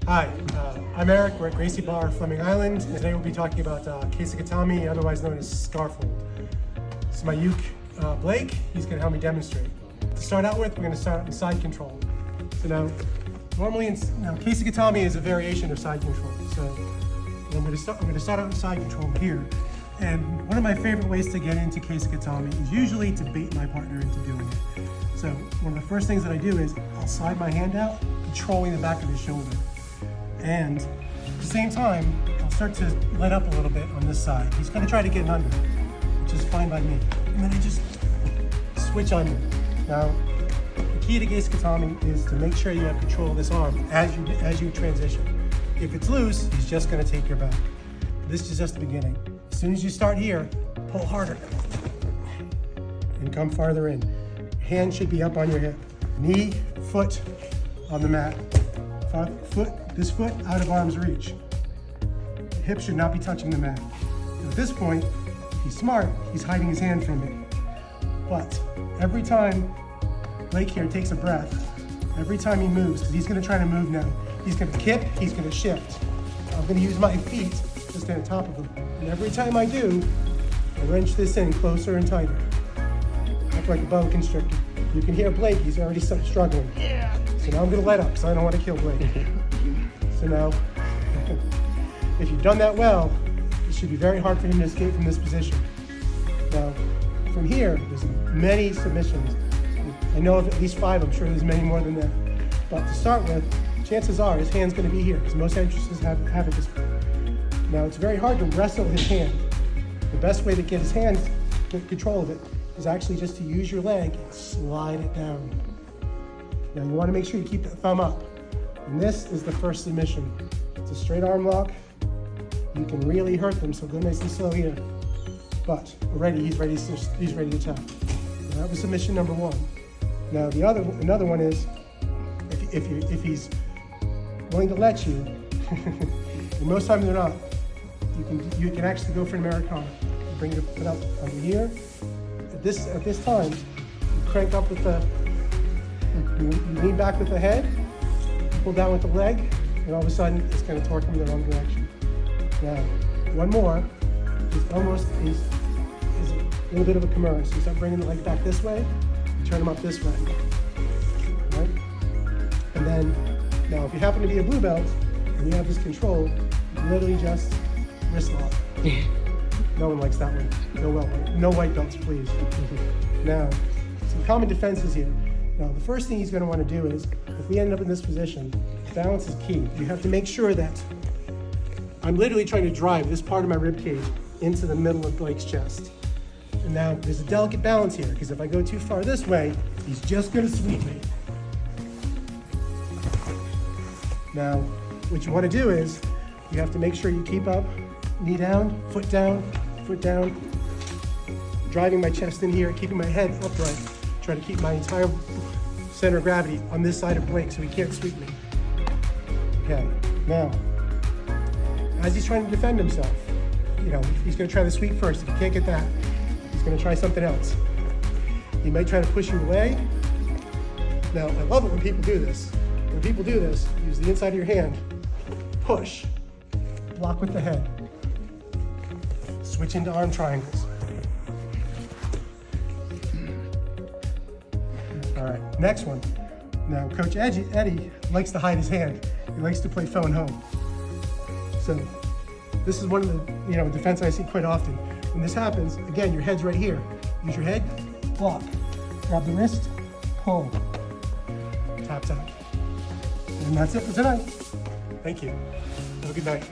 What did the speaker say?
Hi, I'm Eric. We're at Gracie Bar, Fleming Island. And today we'll be talking about Kesa-Gatame, otherwise known as Scarfold. This is my uke, Blake. He's going to help me demonstrate. To start out with, we're going to start with side control. So now, normally, Kesa-Gatame is a variation of side control. So I'm going to start out with side control here. And one of my favorite ways to get into Kesa-Gatame is usually to bait my partner into doing it. So one of the first things that I do is I'll slide my hand out, controlling the back of his shoulder. And at the same time, I'll start to let up a little bit on this side. He's going to try to get under, which is fine by me. And then I just switch under. Now, the key to Kesa-Gatame is to make sure you have control of this arm as you transition. If it's loose, he's just going to take your back. This is just the beginning. As soon as you start here, pull harder and come farther in. Hand should be up on your hip. Knee, foot on the mat. This foot out of arm's reach. The hip should not be touching the mat. At this point, if he's smart, he's hiding his hand from me. But every time Blake here takes a breath, every time he moves, because he's going to try to move now, he's going to kip, he's going to shift. I'm going to use my feet to stay on top of him. And every time I do, I wrench this in closer and tighter. Act like a boa constrictor. You can hear Blake, he's already struggling. Yeah. So now I'm going to let up because I don't want to kill Blake. So now, if you've done that well, it should be very hard for him to escape from this position. Now, from here, there's many submissions. I know of at least 5, I'm sure there's many more than that. But to start with, chances are his hand's going to be here because most entrances have it this way. Now, it's very hard to wrestle his hand. The best way to get his hand, get control of it, is actually just to use your leg and slide it down. Now, you want to make sure you keep the thumb up. And this is the first submission. It's a straight arm lock. You can really hurt them, so go nice and slow here. But already he's ready to attack. So that was submission number 1. Now another one is if he's willing to let you, and most times they're not, you can actually go for an Americana. Bring your foot up under here. At this time, you crank up with you lean back with the head, pull down with the leg, and all of a sudden it's going to torque him in the wrong direction. Now, one more is a little bit of a Kimura. So you start bringing the leg back this way, you turn him up this way. Right? And then, now if you happen to be a blue belt and you have this control, you literally just wrist lock. No one likes that one. No white belts, please. Now, some common defenses here. Now, the first thing he's going to want to do is, if we end up in this position, balance is key. You have to make sure that I'm literally trying to drive this part of my rib cage into the middle of Blake's chest. And now, there's a delicate balance here, because if I go too far this way, he's just going to sweep me. Now, what you want to do is, you have to make sure you keep up, knee down, foot down, driving my chest in here, keeping my head upright, trying to keep my entire center of gravity on this side of Blake so he can't sweep me. Okay, now, as he's trying to defend himself, he's going to try the sweep first. If he can't get that, he's going to try something else. He might try to push you away. Now, I love it when people do this. When people do this, use the inside of your hand, push, block with the head, switch into arm triangles. All right, next one. Now, Coach Eddie likes to hide his hand. He likes to play phone home. So this is one of the defense I see quite often. When this happens, again, your head's right here. Use your head, block, grab the wrist, pull, tap, tap. And that's it for tonight. Thank you. Have a good night.